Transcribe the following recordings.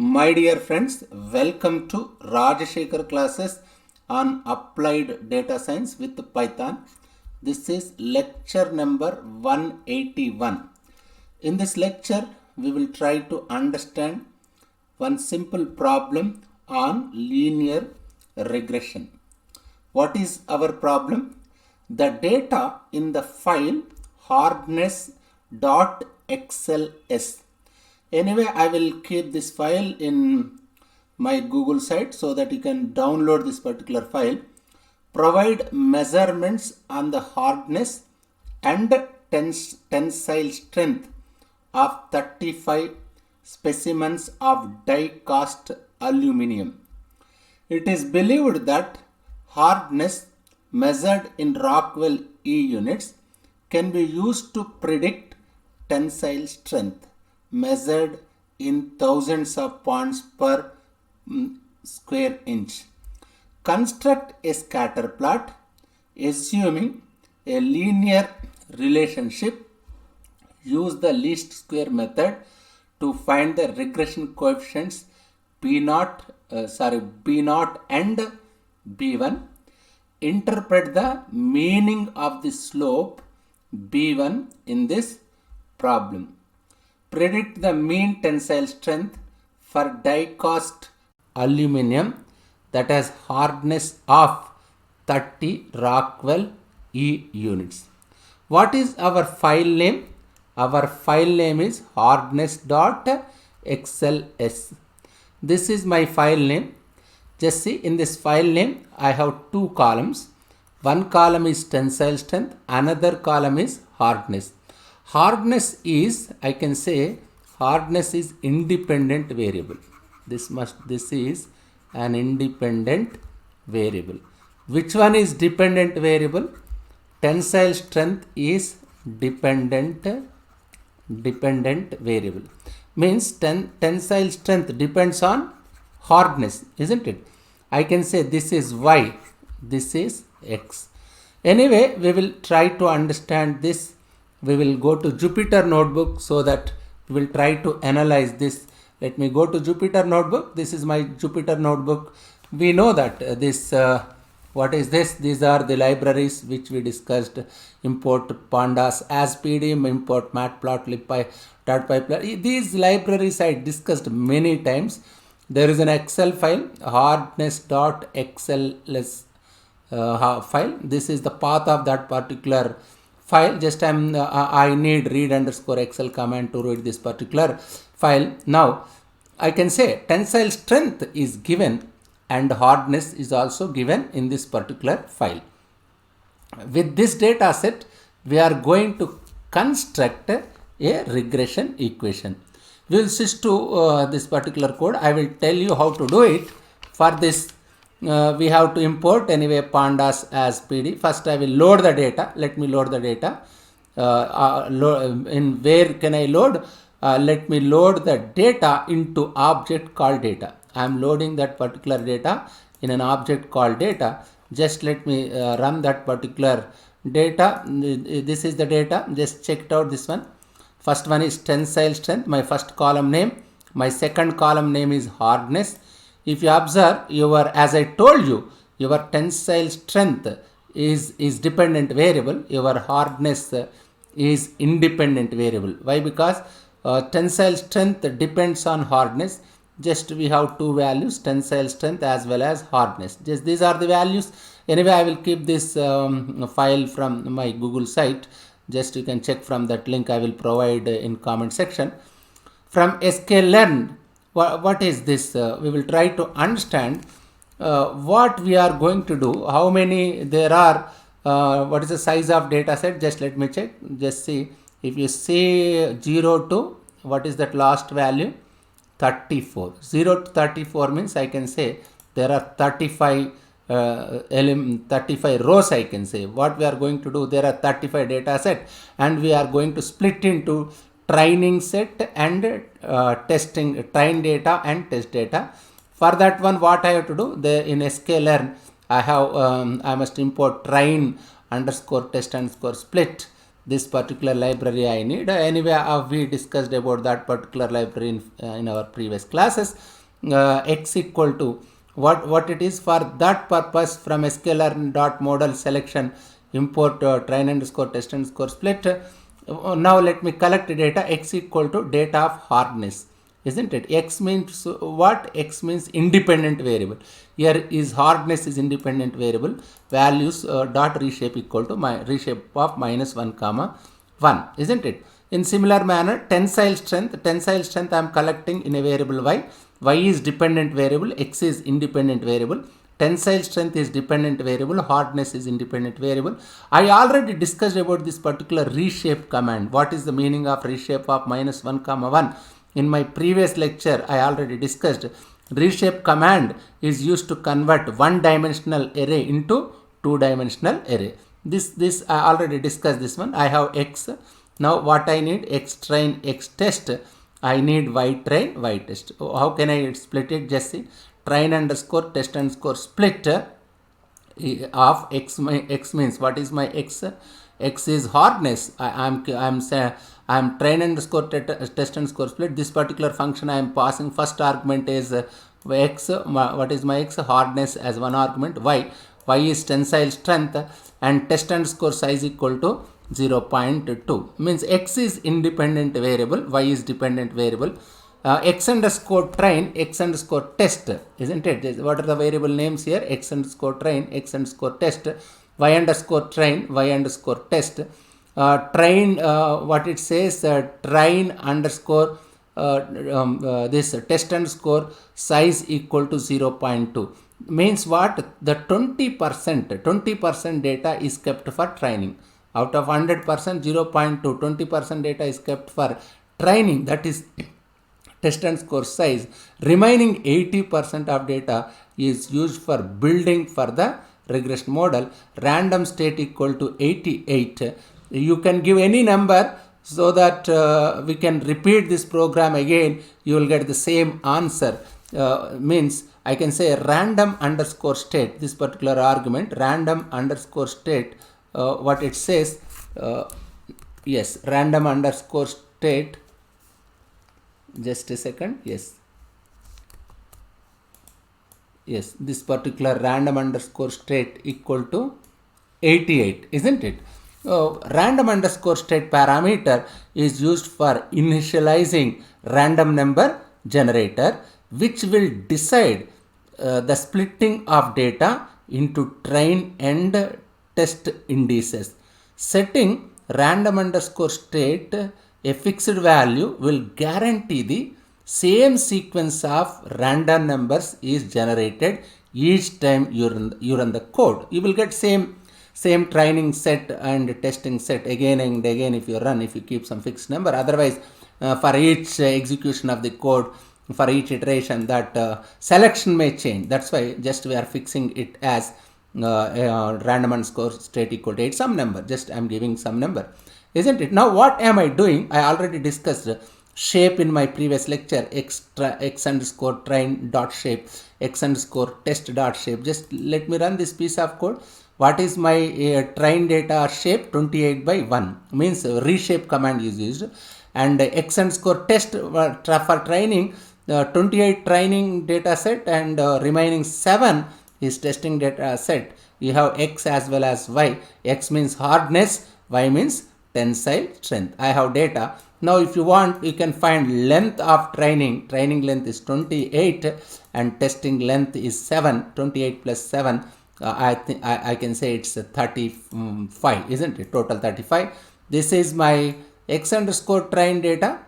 My dear friends, welcome to Rajashekhar classes on applied data science with Python. This is lecture number 181. In this lecture, we will try to understand one simple problem on linear regression. What is our problem? The data in the file hardness.xls. Anyway, I will keep this file in my Google site so that you can download this particular file. Provide measurements on the hardness and tensile strength of 35 specimens of die-cast aluminum. It is believed that hardness measured in Rockwell E units can be used to predict tensile strength measured in thousands of pounds per square inch. Construct a scatter plot assuming a linear relationship. Use the least square method to find the regression coefficients B0 and B1. Interpret the meaning of the slope B1 in this problem. Predict the mean tensile strength for die-cast aluminum that has hardness of 30 Rockwell E units. What is our file name? Our file name is hardness.xls. This is my file name. Just see, in this file name I have two columns. One column is tensile strength, another column is hardness. Hardness is, I can say, hardness is independent variable. This is an independent variable. Which one is dependent variable? Tensile strength is dependent variable. Means tensile strength depends on hardness, isn't it? I can say this is y, this is x. Anyway, we will try to understand this. We will go to Jupyter Notebook so that we will try to analyze this. Let me go to Jupyter Notebook. This is my Jupyter Notebook. We know that what is this? These are the libraries which we discussed. Import pandas as PD, import matplotlib, .py. These libraries I discussed many times. There is an Excel file, hardness.xls file. This is the path of that particular file. Just I need read underscore Excel command to read this particular file. Now I can say tensile strength is given and hardness is also given in this particular file. With this data set, we are going to construct a regression equation. We will switch to this particular code. I will tell you how to do it. For this, we have to import anyway pandas as PD. First, I will load the data. Let me load the data. In where can I load? Let me load the data into object called data. I am loading that particular data in an object called data. Just let me run that particular data. This is the data. Just check it out, this one. First one is tensile strength, my first column name. My second column name is hardness. If you observe, as I told you, your tensile strength is dependent variable. Your hardness is independent variable. Why? Because tensile strength depends on hardness. Just we have two values, tensile strength as well as hardness. Just these are the values. Anyway, I will keep this file from my Google site. Just you can check from that link I will provide in comment section. From sklearn, what is this? We will try to understand what we are going to do. How many there are? What is the size of data set? Just let me check. Just see. If you say 0 to, what is that last value? 34. 0 to 34 means I can say there are 35 rows. I can say what we are going to do, there are 35 data set and we are going to split into training set and testing, train data and test data. For that one, what I have to do, in sklearn I have I must import train underscore test underscore split. this particular library I need. Anyway, we discussed about that particular library in our previous classes. X equal to what it is. For that purpose, from sklearn.model selection, import train underscore test underscore split. Now let me collect data. X equal to data of hardness, isn't it? X means what? X means independent variable. Here is hardness is independent variable. Values dot reshape equal to my reshape of -1 comma 1, isn't it? In similar manner, tensile strength I am collecting in a variable y. Y is dependent variable, x is independent variable. Tensile strength is dependent variable, hardness is independent variable. I already discussed about this particular reshape command. What is the meaning of reshape of -1 comma 1? In my previous lecture, I already discussed. Reshape command is used to convert one-dimensional array into two-dimensional array. This I already discussed this one. I have x. Now what I need? X train, x test. I need y train, y test. How can I split it? Just see. Train underscore test underscore split of x. My x means what is my x? X is hardness. I'm train underscore test underscore split. This particular function I am passing. First argument is x. What is my x? Hardness as one argument. Y is tensile strength, and test underscore size equal to 0.2. Means x is independent variable, y is dependent variable. X underscore train, x underscore test, isn't it? What are the variable names here? X underscore train, x underscore test, y underscore train, y underscore test. Train, what it says, train underscore this test underscore size equal to 0.2. Means what? The 20% data is kept for training. Out of 100%, 0.2, 20% data is kept for training, that is test underscore size. Remaining 80% of data is used for building for the regression model. Random state equal to 88. You can give any number so that we can repeat this program again. You will get the same answer. Means I can say random underscore state, this particular argument, random underscore state, what it says, yes, random underscore state, just a second, yes, this particular random underscore state equal to 88, isn't it? Random underscore state parameter is used for initializing random number generator, which will decide the splitting of data into train and test indices. Setting random underscore state a fixed value will guarantee the same sequence of random numbers is generated each time you run the code. You will get same training set and testing set again and again if you keep some fixed number. Otherwise, for each execution of the code, for each iteration, that selection may change. That's why just we are fixing it as random underscore state equal to 8 some number. Just I'm giving some number, isn't it? Now what am I doing? I already discussed shape in my previous lecture. X underscore train dot shape, x underscore test dot shape. Just let me run this piece of code. What is my train data shape? 28 by 1 means reshape command is used, and x underscore test for training, 28 training data set and remaining 7 is testing data set. You have x as well as y. X means hardness, y means tensile strength. I have data. Now if you want, you can find length of training. Training length is 28 and testing length is 7. 28 plus 7, I can say it's 35, isn't it? Total 35. This is my x underscore train data,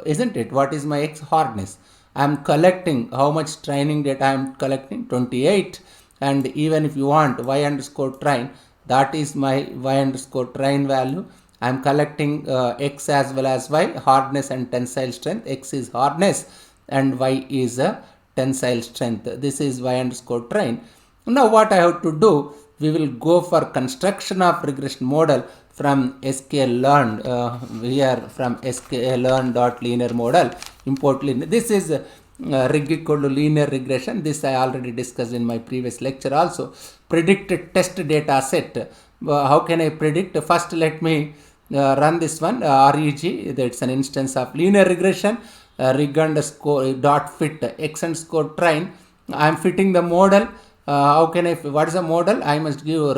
isn't it? What is my x? Hardness. I am collecting how much training data I am collecting? 28. And even if you want y underscore train, that is my y underscore train value. I am collecting x as well as y, hardness and tensile strength. X is hardness and y is a tensile strength. This is y underscore train. Now what I have to do? We will go for construction of regression model from sklearn. Here from sklearn.linear model, import linear. This is rig equal to linear regression. This I already discussed in my previous lecture also. Predict test data set. How can I predict? First let me run this one, REG, that's an instance of linear regression, rig underscore dot fit x underscore train. I am fitting the model. How can I, what is a model? I must give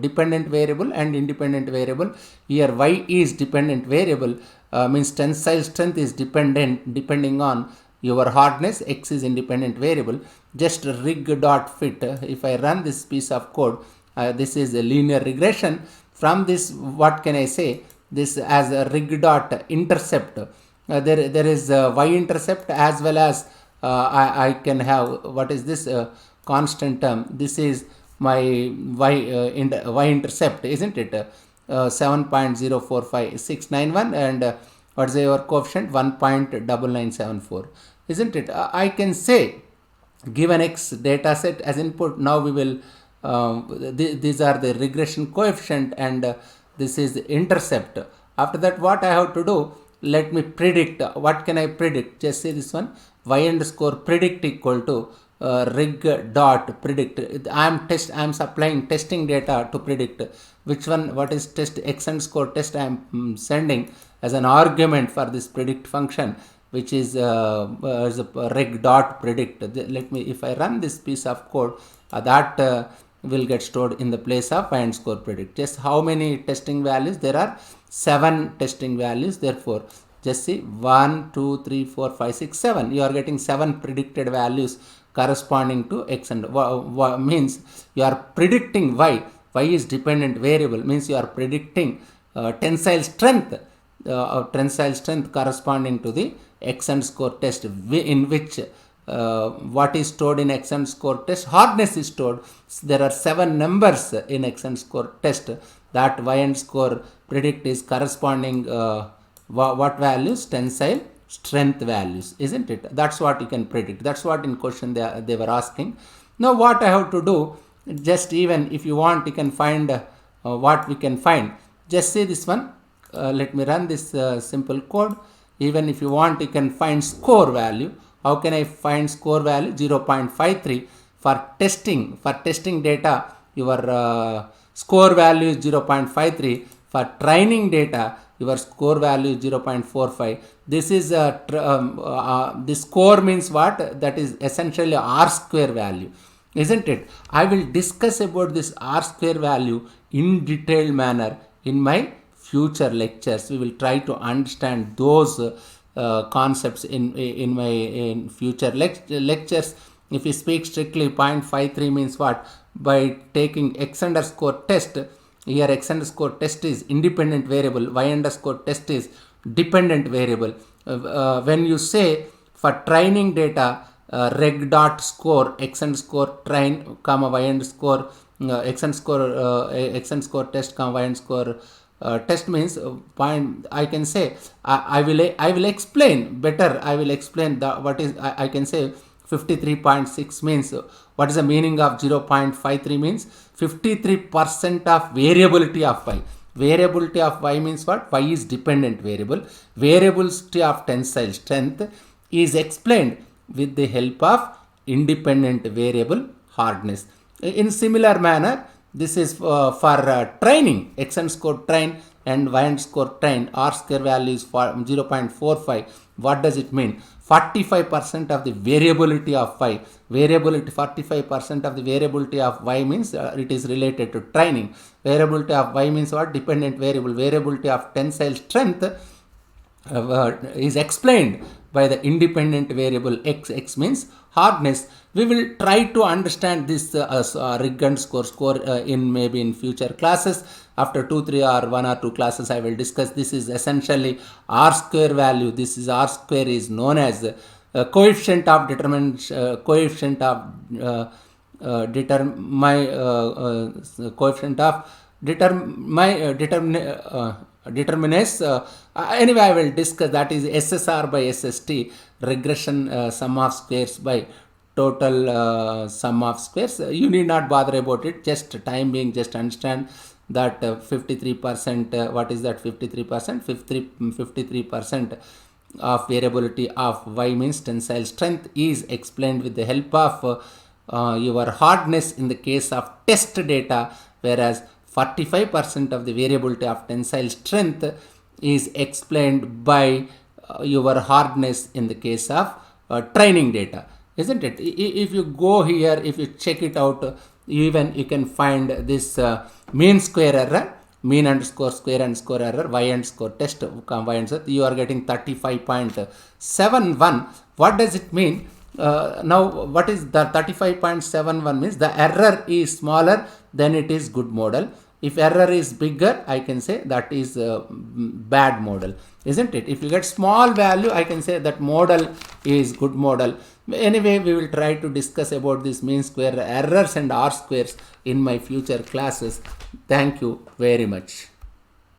dependent variable and independent variable. Here y is dependent variable, means tensile strength is depending on your hardness, x is independent variable. Just rig dot fit, if I run this piece of code, this is a linear regression. From this, what can I say? This as a rig dot intercept. There is y intercept as well as I can have, what is this constant term? This is my y intercept, isn't it? 7.045691, and what's your coefficient? 1.9974, isn't it? I can say, given x data set as input, now we will these are the regression coefficient, and this is the intercept. After that, what I have to do, let me predict. What can I predict? Just say this one, y underscore predict equal to rig dot predict. I am supplying testing data to predict which one, what is test, x underscore test I am sending as an argument for this predict function, which is as a rig dot predict. Let me, if I run this piece of code, that will get stored in the place of y underscore predict. Just how many testing values? There are 7 testing values. Therefore, just see 1, 2, 3, 4, 5, 6, 7. You are getting 7 predicted values corresponding to x, and means you are predicting y. Y is dependent variable, means you are predicting tensile strength corresponding to the x underscore test, in which what is stored in x underscore test, hardness is stored. There are 7 numbers in x underscore test. That y underscore predict is corresponding what values? Tensile strength values, isn't it? That's what you can predict. That's what in question they were asking. Now what I have to do, just even if you want, you can find what we can find. Just say this one, let me run this simple code. Even if you want, you can find score value. How can I find score value? 0.53 for testing. For testing data, your score value is 0.53. For training data, your score value is 0.45. This is this score means what? That is essentially R square value, isn't it? I will discuss about this R square value in detailed manner in my future lectures. We will try to understand those concepts in future lectures. If we speak strictly, 0.53 means what? By taking x underscore test, here x underscore test is independent variable, y underscore test is dependent variable. When you say for training data, reg dot score x underscore train comma y underscore x underscore test comma y underscore test means point. I can say I will explain better. I will explain the what is I can say 53.6 means what is the meaning of 0.53 means 53% of variability of y. Variability of y means what? Y is dependent variable. Variability of tensile strength is explained with the help of independent variable hardness. In similar manner, this is for training, x underscore train and y underscore train, R square value is 0.45. What does it mean? 45% of the variability of y. Variability, 45% of the variability of y means it is related to training. Variability of y means what? Dependent variable. Variability of tensile strength is explained by the independent variable x. X means hardness. We will try to understand this rig underscore score in maybe in future classes. After 2, 3 or 1 or 2 classes, I will discuss. This is essentially R square value. This is R square is known as coefficient of determination, coefficient of determinants. Anyway, I will discuss. That is SSR by SST, regression sum of squares by total sum of squares. You need not bother about it. Just time being, just understand that 53%. What is that? 53%. 53% of variability of y means tensile strength is explained with the help of your hardness in the case of test data, whereas 45% of the variability of tensile strength is explained by your hardness in the case of training data, isn't it? If you go here, if you check it out, even you can find this mean square error, mean underscore square underscore error, y underscore test, you are getting 35.71. What does it mean? Now what is the 35.71 means? The error is smaller, then it is good model. If error is bigger, I can say that is bad model, isn't it? If you get small value, I can say that model is good model. Anyway, we will try to discuss about this mean square errors and R squares in my future classes. Thank you very much.